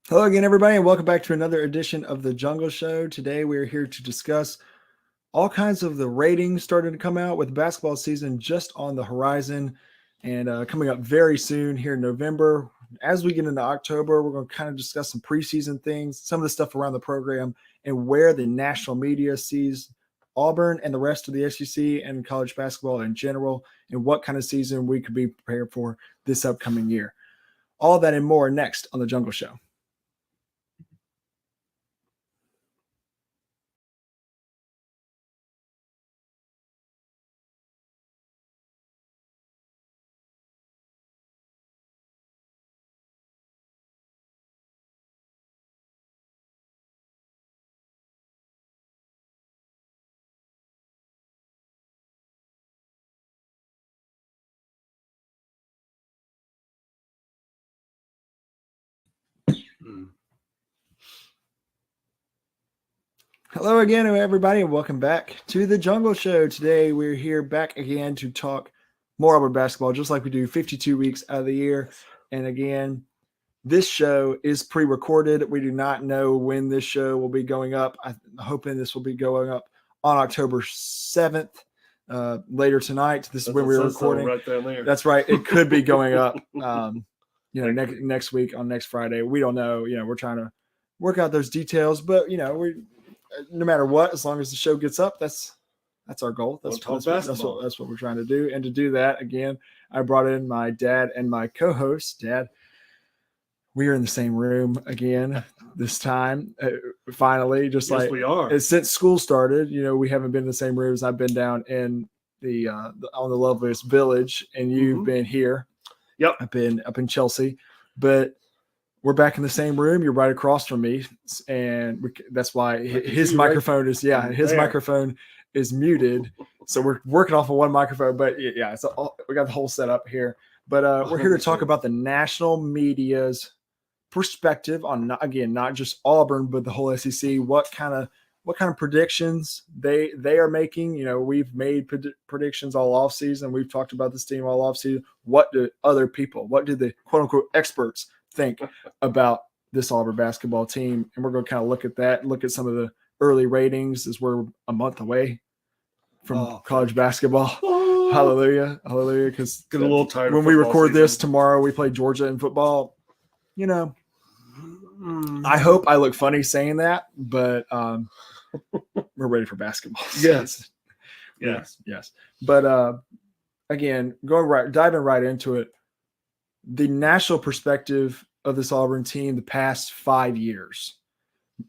Hello again, everybody, and welcome back to another edition of The Jungle Show. Today, we are here to discuss all kinds of the ratings starting to come out with basketball season just on the horizon and coming up very soon here in November. As we get into October, we're going to kind of discuss some preseason things, some of the stuff around the program, and where the national media sees Auburn and the rest of the SEC and college basketball in general, and what kind of season we could be prepared for this upcoming year. All that and more next on The Jungle Show. Hello again, everybody, and welcome back to The Jungle Show. Today, we're here back again to talk more about basketball, just like we do 52 weeks out of the year. And again, this show is pre-recorded. We do not know when this show will be going up. I'm hoping this will be going up on October 7th, later tonight. This is when we're recording. Right down there. That's right. It could be going up, next week on next Friday. We don't know. We're trying to work out those details, but no matter what, as long as the show gets up, that's our goal. That's what we're trying to do. And to do that, again, I brought in my dad and my co-host. Dad, we are in the same room again this time. Finally, just yes, like we are. Since school started, we haven't been in the same rooms. I've been down in the on the loveliest village, and you've been here. Yep, I've been up in Chelsea, but we're back in the same room. You're right across from me, and that's why his microphone is microphone is muted. So we're working off of one microphone, but yeah, we got the whole setup here. But we're here to talk about the national media's perspective on not just Auburn, but the whole SEC. What kind of predictions they are making? We've made predictions all off season. We've talked about this team all off season. What do the quote unquote experts think about this Auburn basketball team? And we're going to kind of look at some of the early ratings as we're a month away from college basketball. Hallelujah. Because get a little tired when we record this tomorrow, we play Georgia in football. I hope I look funny saying that, but we're ready for basketball. Yes. But again, diving right into it, the national perspective of this Auburn team the past 5 years,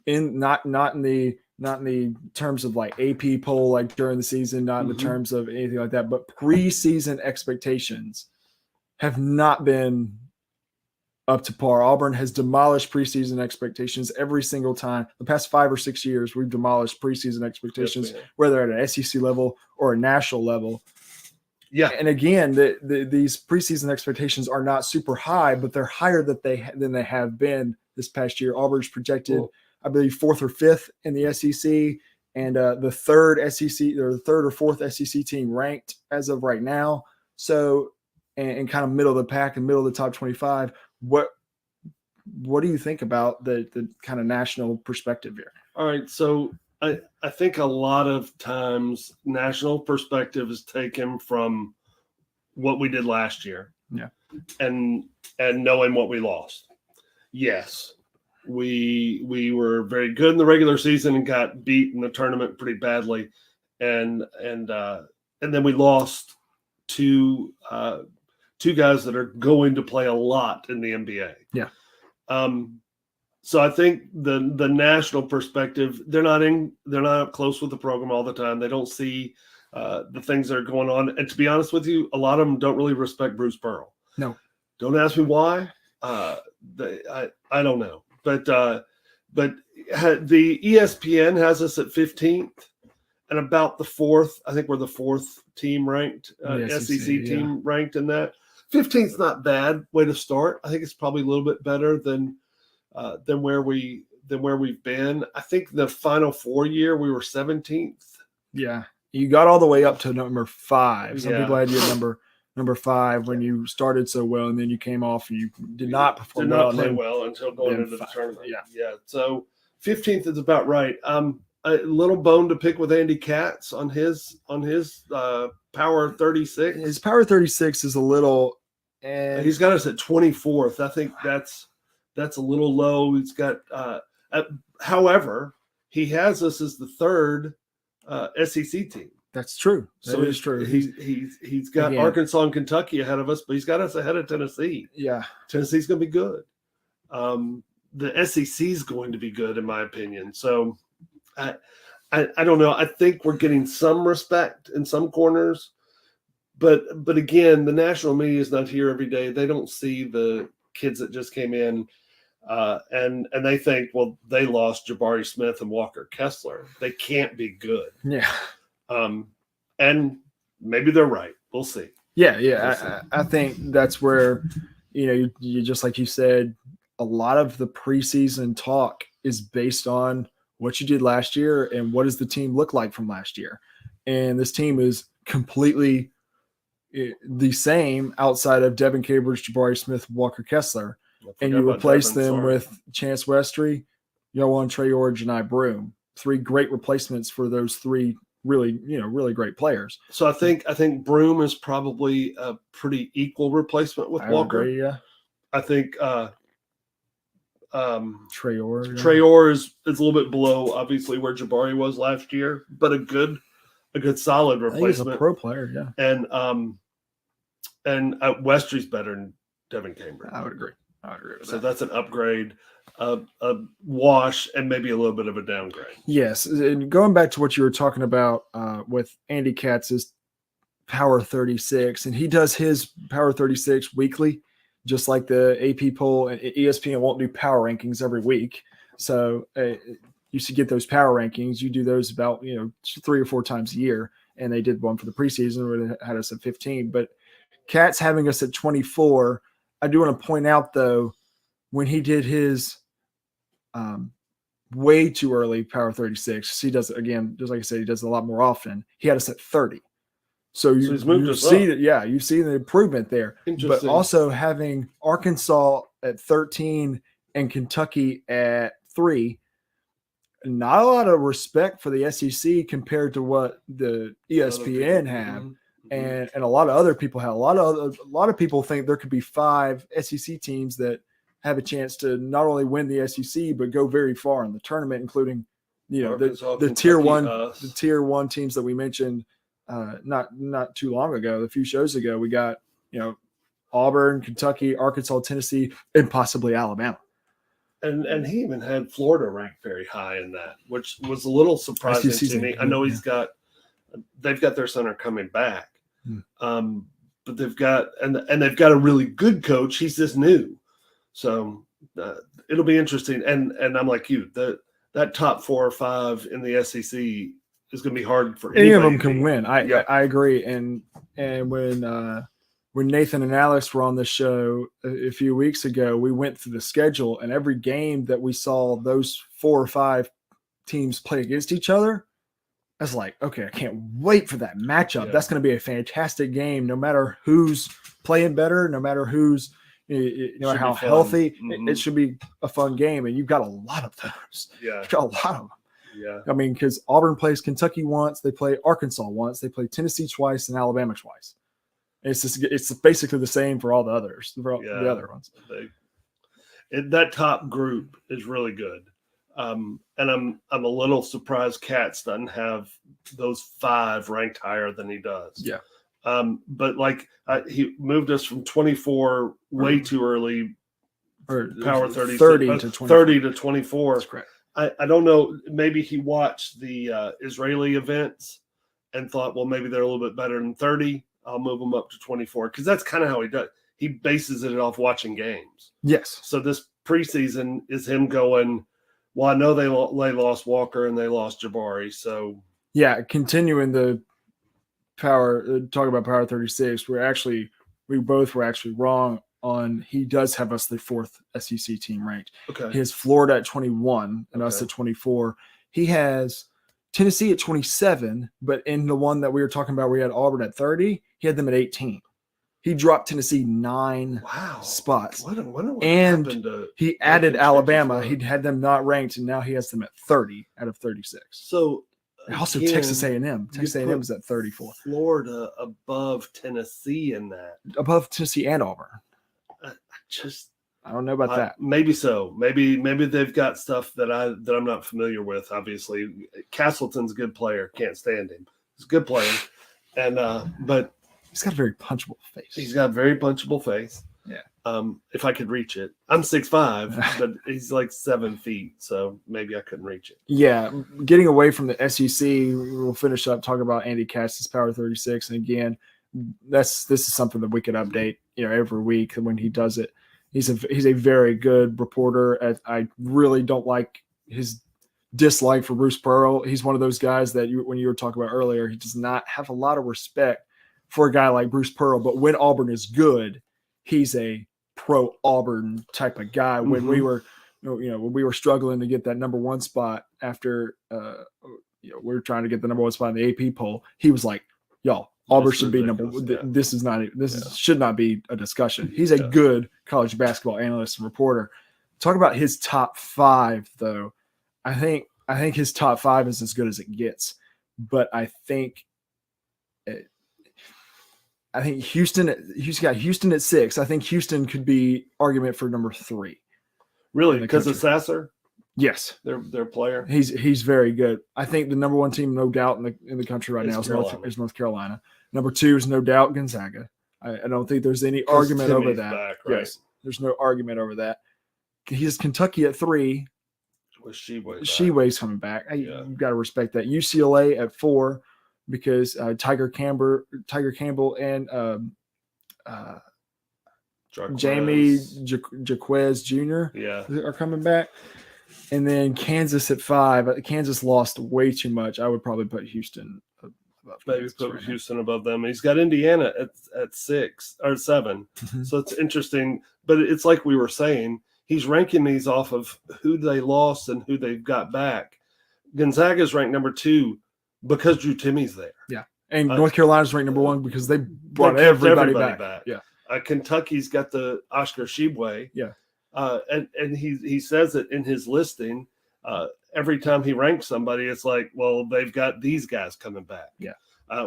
not in the terms of like AP poll, like during the season, not in the terms of anything like that, but preseason expectations have not been up to par. Auburn has demolished preseason expectations every single time. The past 5 or 6 years, we've demolished preseason expectations, whether at an SEC level or a national level. Yeah, and again, these preseason expectations are not super high, but they're higher than they have been this past year. Auburn's projected, I believe, 4th or 5th in the SEC, and the third or fourth SEC team ranked as of right now. So, and kind of middle of the pack and middle of the top 25. What do you think about the kind of national perspective here? All right, so I think a lot of times national perspective is taken from what we did last year. Yeah. And knowing what we lost. Yes. We were very good in the regular season and got beat in the tournament pretty badly. And then we lost two guys that are going to play a lot in the NBA. Yeah. So I think the national perspective, they're not up close with the program all the time. They don't see the things that are going on. And to be honest with you, a lot of them don't really respect Bruce Pearl. No. Don't ask me why. I don't know. But the ESPN has us at 15th and about the 4th. I think we're the 4th team ranked, SEC team ranked in that. 15th's not bad way to start. I think it's probably a little bit better than where we've been. I think the Final Four year we were 17th. Yeah, you got all the way up to number 5. Some people had you at number number 5 when you started so well, and then you came off and you did not perform did well. not play well until going into the 5. tournament. Yeah. So 15th is about right. A little bone to pick with Andy Katz on his power 36. His power 36 is a little, and he's got us at 24th. I think that's a little low. He's got, however, he has us as the 3rd SEC team. That's true. That is true. He's got Arkansas and Kentucky ahead of us, but he's got us ahead of Tennessee. Yeah, Tennessee's going to be good. The SEC is going to be good, in my opinion. So I don't know. I think we're getting some respect in some corners, but again, the national media is not here every day. They don't see the kids that just came in, and they think, well, they lost Jabari Smith and Walker Kessler. They can't be good. Yeah. And maybe they're right. We'll see. Yeah. I think that's where, you just like you said, a lot of the preseason talk is based on what you did last year and what does the team look like from last year. And this team is completely the same outside of Devin Cambridge, Jabari Smith, Walker Kessler. And you replace them with Chance Westry, Yohan Traore, Janai Broome. 3 great replacements for those 3 really great players. So I think Broome is probably a pretty equal replacement with Walker. Agree, yeah. I think Traore is a little bit below, obviously, where Jabari was last year, but a good solid replacement. He's a pro player, yeah. And Westry's better than Devin Cambridge. I would agree with so that. That's an upgrade, a wash, and maybe a little bit of a downgrade. Yes, and going back to what you were talking about with Andy Katz's Power 36, and he does his Power 36 weekly, just like the AP poll. And ESPN won't do power rankings every week, so you should get those power rankings. You do those about 3 or 4 times a year, and they did one for the preseason where they had us at 15. But Katz having us at 24. I do want to point out, though, when he did his way too early Power 36, he does, again, just like I said, he does it a lot more often. He had us at 30. So you see that, yeah, you see the improvement there. But also having Arkansas at 13 and Kentucky at 3, not a lot of respect for the SEC compared to what the ESPN have. Mm-hmm. And a lot of other people have. A lot of people think there could be 5 SEC teams that have a chance to not only win the SEC but go very far in the tournament, including the tier 1 teams that we mentioned not too long ago, a few shows ago. We got Auburn, Kentucky, Arkansas, Tennessee, and possibly Alabama. And he even had Florida ranked very high in that, which was a little surprising to me. I know they've got their center coming back. But they've got they've got a really good coach. He's just new, so it'll be interesting. And I'm like you, that top 4 or 5 in the SEC is going to be hard for any of them can win. I agree. And when Nathan and Alex were on the show a few weeks ago, we went through the schedule, and every game that we saw those 4 or 5 teams play against each other, I was like, okay, I can't wait for that matchup. Yeah. That's going to be a fantastic game, no matter who's playing better, no matter who's, how healthy. Mm-hmm. It should be a fun game, and you've got a lot of those. Yeah. You've got a lot of them. Yeah. I mean, because Auburn plays Kentucky once, they play Arkansas once, they play Tennessee twice, and Alabama twice. It's basically the same for all the others, the other ones. That top group is really good. And I'm a little surprised Katz doesn't have those 5 ranked higher than he does. Yeah. But he moved us from 24 way too early, or Power 30 to 24. That's correct. I don't know. Maybe he watched the Israeli events and thought, well, maybe they're a little bit better than 30. I'll move them up to 24, because that's kind of how he does. He bases it off watching games. Yes. So this preseason is him going, well, I know they lost Walker and they lost Jabari. So yeah, continuing the talk about Power 36, we both were actually wrong on. He does have us the 4th SEC team ranked. Okay. He has Florida at 21 and us at 24. He has Tennessee at 27, but in the one that we were talking about, we had Auburn at 30. He had them at 18. He dropped Tennessee 9 Wow. spots. What And happened to he added Lincoln Alabama. Texas He'd had them not ranked, and now he has them at 30 out of 36. So And also, again, Texas A&M. Texas you A&M put is at 34, Florida above Tennessee in that. above Tennessee and Auburn. I don't know about that. Maybe so. Maybe they've got stuff that I'm not familiar with. Obviously, Castleton's a good player. Can't stand him. He's a good player, and but he's got a very punchable face. He's got a very punchable face. Yeah. If I could reach it, I'm 6'5", but he's like 7 feet, so maybe I couldn't reach it. Yeah, getting away from the SEC, we'll finish up talking about Andy Cass's Power 36, and again, this is something that we could update, every week when he does it. He's a very good reporter. I really don't like his dislike for Bruce Pearl. He's one of those guys that when you were talking about earlier, he does not have a lot of respect for a guy like Bruce Pearl. But when Auburn is good, he's a pro Auburn type of guy. When we were, when we were struggling to get that number 1 spot after, we were trying to get the number 1 spot in the AP poll, he was like, "Y'all, Auburn should be number 1. Yeah. This should not be a discussion." He's a good college basketball analyst and reporter. Talk about his top 5, though. I think his top 5 is as good as it gets, but I think Houston. He's got Houston at 6. I think Houston could be argument for number 3. Really, because of Sasser? Yes, their player. He's very good. I think the number 1 team, no doubt, in the country right now is North Carolina. Number 2 is no doubt Gonzaga. I don't think there's any argument over that. Back, right? Yes, there's no argument over that. He has Kentucky at 3. With Sheway's coming back. You've got to respect that. UCLA at 4 because Tiger Campbell and Jamie Jaquez Jr. Are coming back. And then Kansas at 5. Kansas lost way too much. I would probably put Houston above. Maybe put Houston above them. He's got Indiana at 6 or 7. Mm-hmm. So it's interesting. But it's like we were saying, he's ranking these off of who they lost and who they've got back. Gonzaga's ranked number 2 because Drew Timmy's there. Yeah. And North Carolina's ranked number 1 because they brought everybody back. Yeah. Kentucky's got the Oscar Tshiebwe. Yeah. And he says it in his listing. Every time he ranks somebody, it's like, well, they've got these guys coming back. Yeah.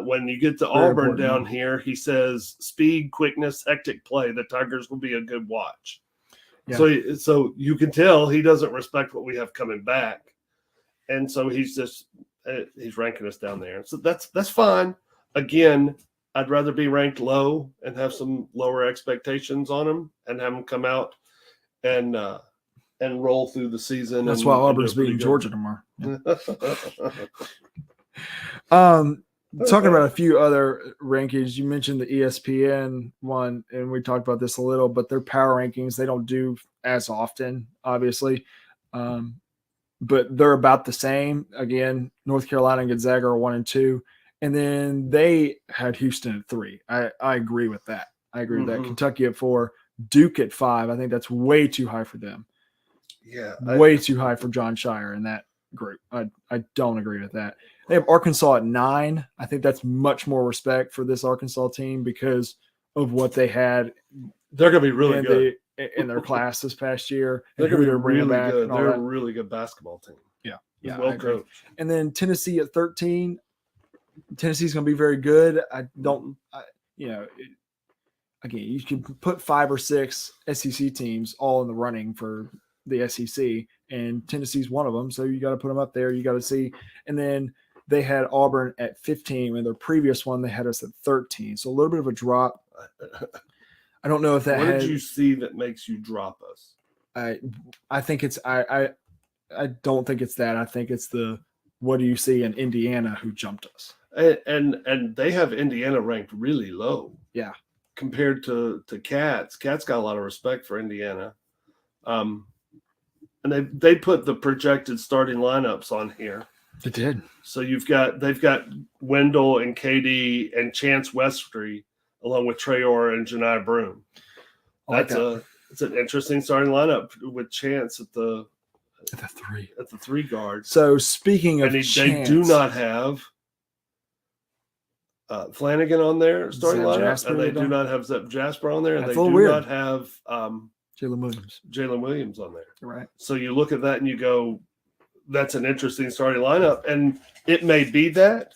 When you get to Auburn down here, he says speed, quickness, hectic play. The Tigers will be a good watch. Yeah. So you can tell he doesn't respect what we have coming back, and so he's ranking us down there. So that's fine. Again, I'd rather be ranked low and have some lower expectations on him, and have him come out and roll through the season. That's why Auburn's beating Georgia tomorrow. Yeah. Talking about a few other rankings, you mentioned the ESPN one, and we talked about this a little, but their power rankings, they don't do as often, obviously. But they're about the same. Again, North Carolina and Gonzaga are 1 and 2. And then they had Houston at 3. I agree with that. I agree with that. Kentucky at 4, Duke at 5. I think that's way too high for them. Yeah. Way too high for John Shire in that group. I don't agree with that. They have Arkansas at 9. I think that's much more respect for this Arkansas team because of what they had. They're going to be really good in their class this past year. They're going to be really good. They're a really good basketball team. Yeah. Well coached. And then Tennessee at 13. Tennessee's going to be very good. Again, you can put 5 or 6 SEC teams all in the running for the SEC, and Tennessee's one of them. So you got to put them up there. You got to see. And then they had Auburn at 15. In their previous one, they had us at 13. So a little bit of a drop. I don't know if that. What did you see that makes you drop us? I think it's I don't think it's that. I think it's the what do you see in Indiana who jumped us. And they have Indiana ranked really low. Yeah. Compared to Cats. Cats got a lot of respect for Indiana. And they put the projected starting lineups on here. They did. So they've got Wendell and KD and Chance Westry along with Traore and Janai Broom. It's an interesting starting lineup with Chance at the 3. At the 3 guard. So speaking of Chance, they do not have Flanagan on their starting Zep lineup, Jasper, and they they do don't? not have Zep Jasper on there, and That's they a little do weird. not have Jalen Williams on there. Right. So you look at that and you go, that's an interesting starting lineup, and it may be that,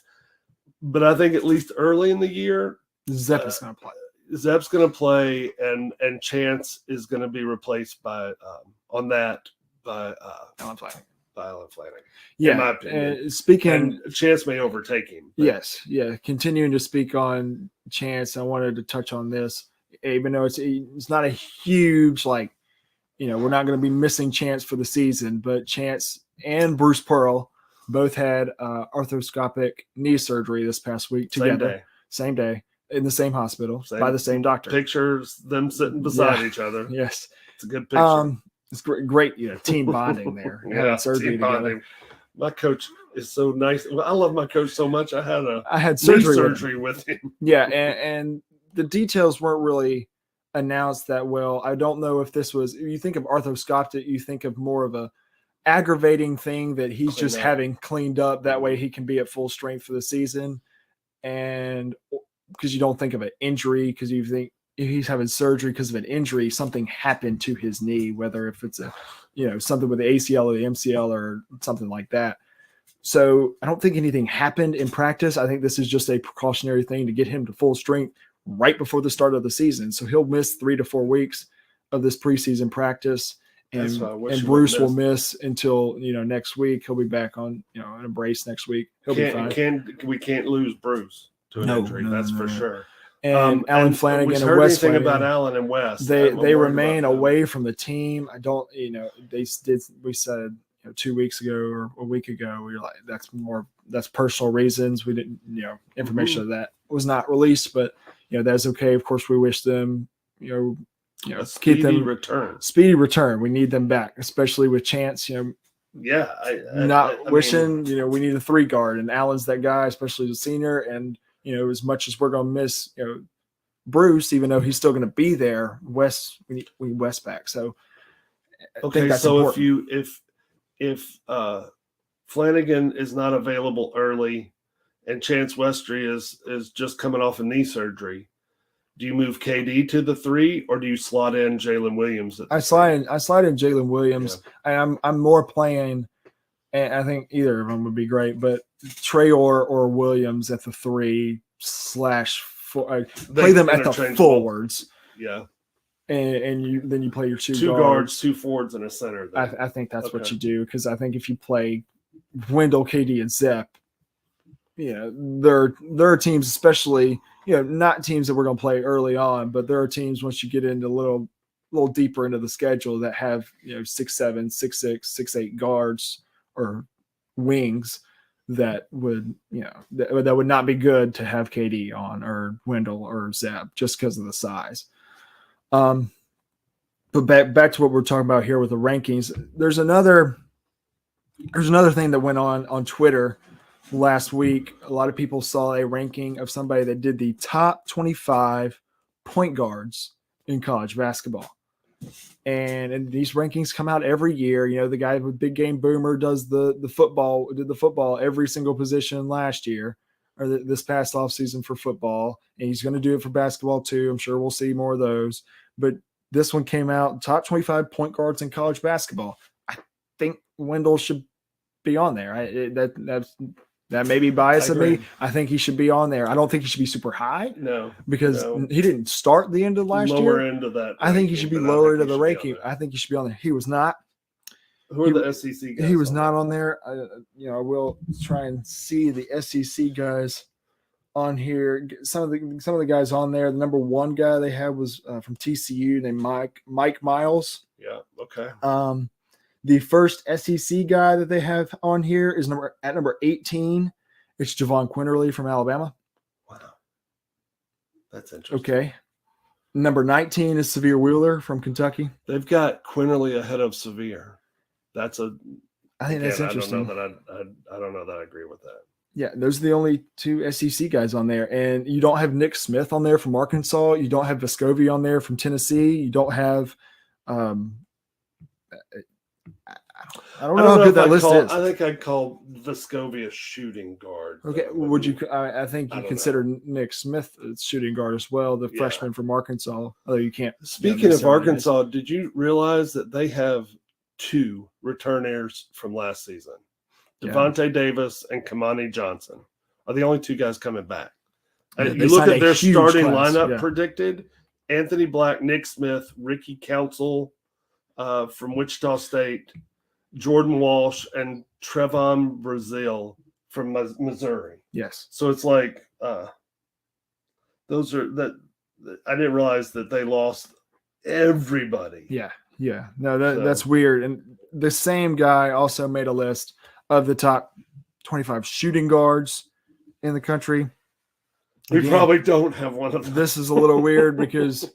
but I think at least early in the year, Zep is going to play. Zep's going to play, and Chance is going to be replaced by Alan Flanagan. Yeah, in my opinion. Speaking, and Chance may overtake him. Yes, yeah. Continuing to speak on Chance, I wanted to touch on this, even though it's not a huge we're not going to be missing Chance for the season, but Chance and Bruce Pearl both had arthroscopic knee surgery this past week together, same day in the same hospital by the same doctor. Pictures them sitting beside each other. Yes, it's a good picture. It's great, team bonding there. Having surgery together. Bonding. My coach is so nice. I love my coach so much. I had surgery with him. Yeah, and the details weren't really announced that well. I don't know if this was. You think of arthroscopic, you think of more of a aggravating thing that he's just having cleaned up. That way he can be at full strength for the season, and because you don't think of an injury, because you think if he's having surgery because of an injury, something happened to his knee, whether if it's something with the ACL or the MCL or something like that. So I don't think anything happened in practice. I think this is just a precautionary thing to get him to full strength right before the start of the season. So he'll miss 3 to 4 weeks of this preseason practice, and Bruce will miss until next week. He'll be back on in a brace next week. He'll be fine. We can't lose Bruce to an injury. That's for sure. And Alan Flanagan and Wes Flanagan about Alan and Wes. They remain away from the team. I don't, they did. We said 2 weeks ago or a week ago, we were like, that's personal reasons. We didn't, information of that was not released, but that's okay. Of course, we wish them, keep them speedy return. We need them back, especially with Chance. Wishing. We need a 3 guard, and Allen's that guy, especially the senior, and. As much as we're going to miss, Bruce, even though he's still going to be there, Wes, we need Wes back. So, okay. So important. if Flanagan is not available early, and Chance Westry is just coming off a knee surgery, do you move KD to the 3, or do you slot in Jalen Williams? I slide in Jalen Williams. Yeah. I'm more playing. And I think either of them would be great, but Traore or Williams at the 3/4. Play them at the forwards. Yeah. And then you play your 2 guards, 2 forwards, and a center. I think that's what you do, because I think if you play Wendell, KD, and Zep, there are teams, especially not teams that we're going to play early on, but there are teams once you get into a little deeper into the schedule that have 6'7", 6'6", 6'8" guards or wings that would that would not be good to have KD on, or Wendell or Zeb, just because of the size. But back to what we're talking about here with the rankings. There's another thing that went on Twitter last week. A lot of people saw a ranking of somebody that did the top 25 point guards in college basketball. And these rankings come out every year. The guy with Big Game Boomer does the football every single position last year, or this past offseason for football. And he's going to do it for basketball too. I'm sure we'll see more of those. But this one came out, top 25 point guards in college basketball. I think Wendell should be on there. That may be bias of me. I think he should be on there. I don't think he should be super high. No. Because he didn't start the end of last year. Lower end of that. I think he should be lower into the ranking. I think he should be on there. He was not. Who are the SEC guys? He was not on there. I will try and see the SEC guys on here. Some of the guys on there. The number 1 guy they had was from TCU named Mike Miles. Yeah. Okay. The first SEC guy that they have on here is number 18. It's Javon Quinterly from Alabama. Wow. That's interesting. Okay. Number 19 is Severe Wheeler from Kentucky. They've got Quinterly ahead of Severe. I think that's interesting. I don't know that I agree with that. Yeah, those are the only 2 SEC guys on there. And you don't have Nick Smith on there from Arkansas. You don't have Vescovi on there from Tennessee. You don't have I don't know how good that if list is. I think I'd call Vescovia shooting guard. Okay, though. would you? I think I you don't consider Nick Smith a shooting guard as well, the Yeah. freshman from Arkansas. Although you can't. Speaking of Arkansas, did you realize that they have 2 returners from last season? Yeah. Devontae Davis and Kamani Johnson are the only 2 guys coming back. Yeah, And they you look signed at a their huge starting class, lineup yeah. predicted: Anthony Black, Nick Smith, Ricky Council from Wichita State, Jordan Walsh, and Trevon Brazil from Missouri. Yes. So it's like those are that. I didn't realize that they lost everybody. Yeah. Yeah. No, that's weird. And the same guy also made a list of the top 25 shooting guards in the country. We Again, probably don't have one of them. This is a little weird because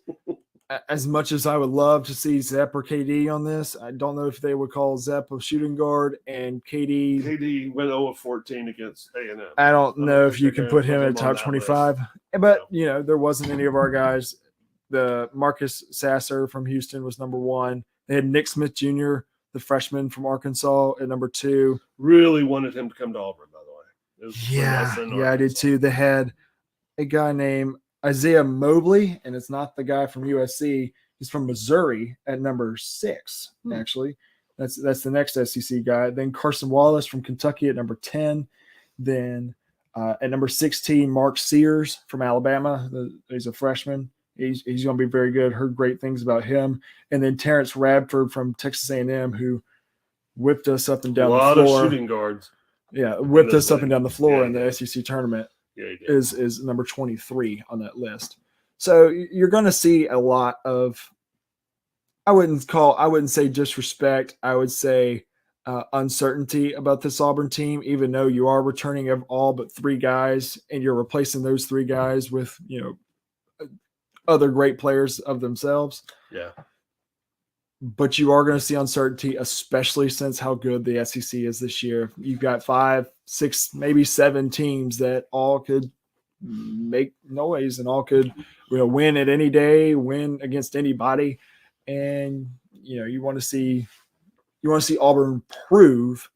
as much as I would love to see Zepp or KD on this, I don't know if they would call Zepp a shooting guard and KD. KD went 0-14 against A&M. I don't know if you can put him at top 25, but there wasn't any of our guys. The Marcus Sasser from Houston was number 1. They had Nick Smith Jr., the freshman from Arkansas, at number 2. Really wanted him to come to Auburn, by the way. Yeah, I did too. They had a guy named Isaiah Mobley, and it's not the guy from USC. He's from Missouri at number 6, actually. That's the next SEC guy. Then Carson Wallace from Kentucky at number 10. Then at number 16, Mark Sears from Alabama. He's a freshman. He's going to be very good. Heard great things about him. And then Terrence Radford from Texas A&M, who whipped us up and down the floor. A lot of shooting guards. Yeah, whipped us up and down the floor in the SEC tournament. Yeah, he did. Is number 23 on that list. So you're going to see a lot of, I wouldn't say disrespect. I would say uncertainty about this Auburn team, even though you are returning all but 3 guys and you're replacing those 3 guys with, other great players of themselves. Yeah. But you are going to see uncertainty, especially since how good the SEC is this year. You've got 5, 6, maybe 7 teams that all could make noise and all could win at any day, win against anybody. And you want to see Auburn prove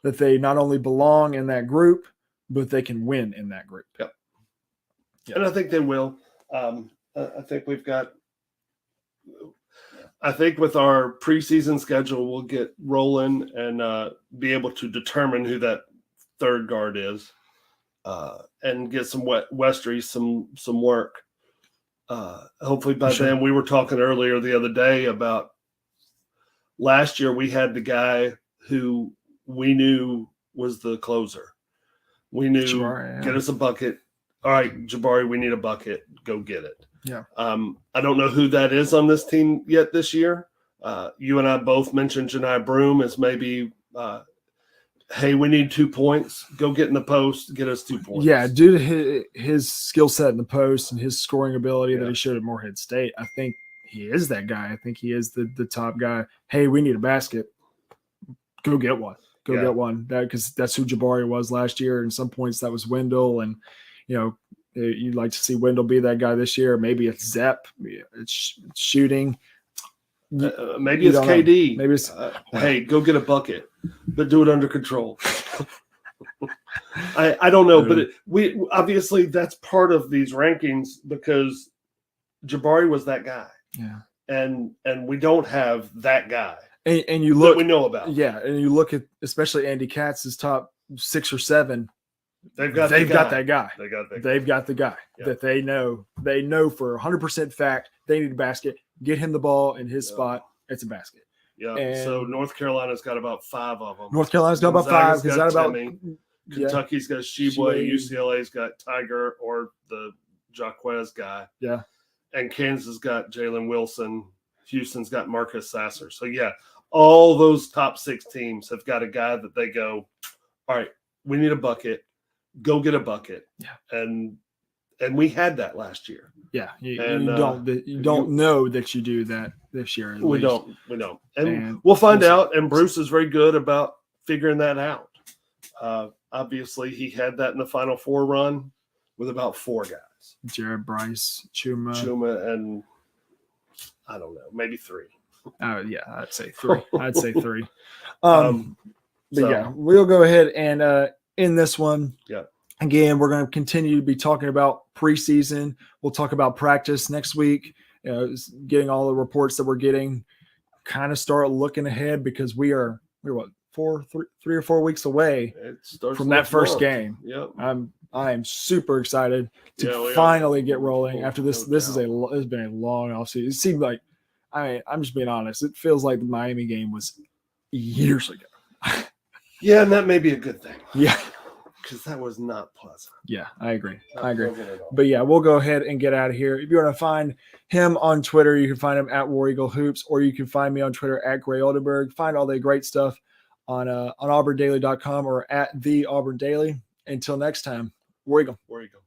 that they not only belong in that group, but they can win in that group. Yep. And I think they will. I think with our preseason schedule, we'll get rolling and be able to determine who that third guard is, and get some Westry some work. Hopefully by then, we were talking earlier the other day about last year we had the guy who we knew was the closer. We knew Jabari, get us a bucket. All right, Jabari, we need a bucket. Go get it. Yeah. I don't know who that is on this team yet this year. You and I both mentioned Janai Broom as maybe, hey, we need 2 points. Go get in the post, get us 2 points. Yeah, due to his skill set in the post and his scoring ability that he showed at Morehead State, I think he is that guy. I think he is the top guy. Hey, we need a basket. Go get one. Get one. Because that's who Jabari was last year. And some points that was Wendell. And, you'd like to see Wendell be that guy this year. Maybe it's Zepp. It's shooting. Maybe it's KD. Maybe it's hey, go get a bucket, but do it under control. I don't know, but we obviously that's part of these rankings because Jabari was that guy. Yeah, and we don't have that guy. And you look, that we know about. Yeah, and you look at especially Andy Katz's top 6 or 7. They've got that guy. They've got the guy that they know. They know for 100% fact they need a basket. Get him the ball in his spot. It's a basket. Yeah. And so North Carolina's got about 5 of them. North Carolina's got about 5. Is that about? Kentucky's got Sheboy. UCLA's got Tiger or the Jaquez guy. Yeah. And Kansas got Jalen Wilson. Houston's got Marcus Sasser. So all those top 6 teams have got a guy that they go, all right, we need a bucket. Go get a bucket. Yeah. And we had that last year. Yeah. You don't know that you do that this year. We don't. And we'll find out. And Bruce is very good about figuring that out. Obviously, he had that in the Final Four run with about 4 guys. Jared Bryce, Chuma, and I don't know, maybe 3. Yeah, I'd say 3. I'd say 3. So, Yeah, we'll go ahead and end this one. Yeah. Again, we're going to continue to be talking about preseason. We'll talk about practice next week. Getting all the reports that we're getting, kind of start looking ahead because we're what 3 or 4 weeks away from that first game. Yep. I am super excited to finally get rolling after this. This has been a long offseason. It seemed like, I'm just being honest. It feels like the Miami game was years ago. Yeah, and that may be a good thing. Yeah. Because that was not pleasant. Yeah, I agree. But yeah, we'll go ahead and get out of here. If you want to find him on Twitter, you can find him at War Eagle Hoops, or you can find me on Twitter at Gray Oldenburg. Find all the great stuff on auburndaily.com or at the Auburn Daily. Until next time, War Eagle. War Eagle.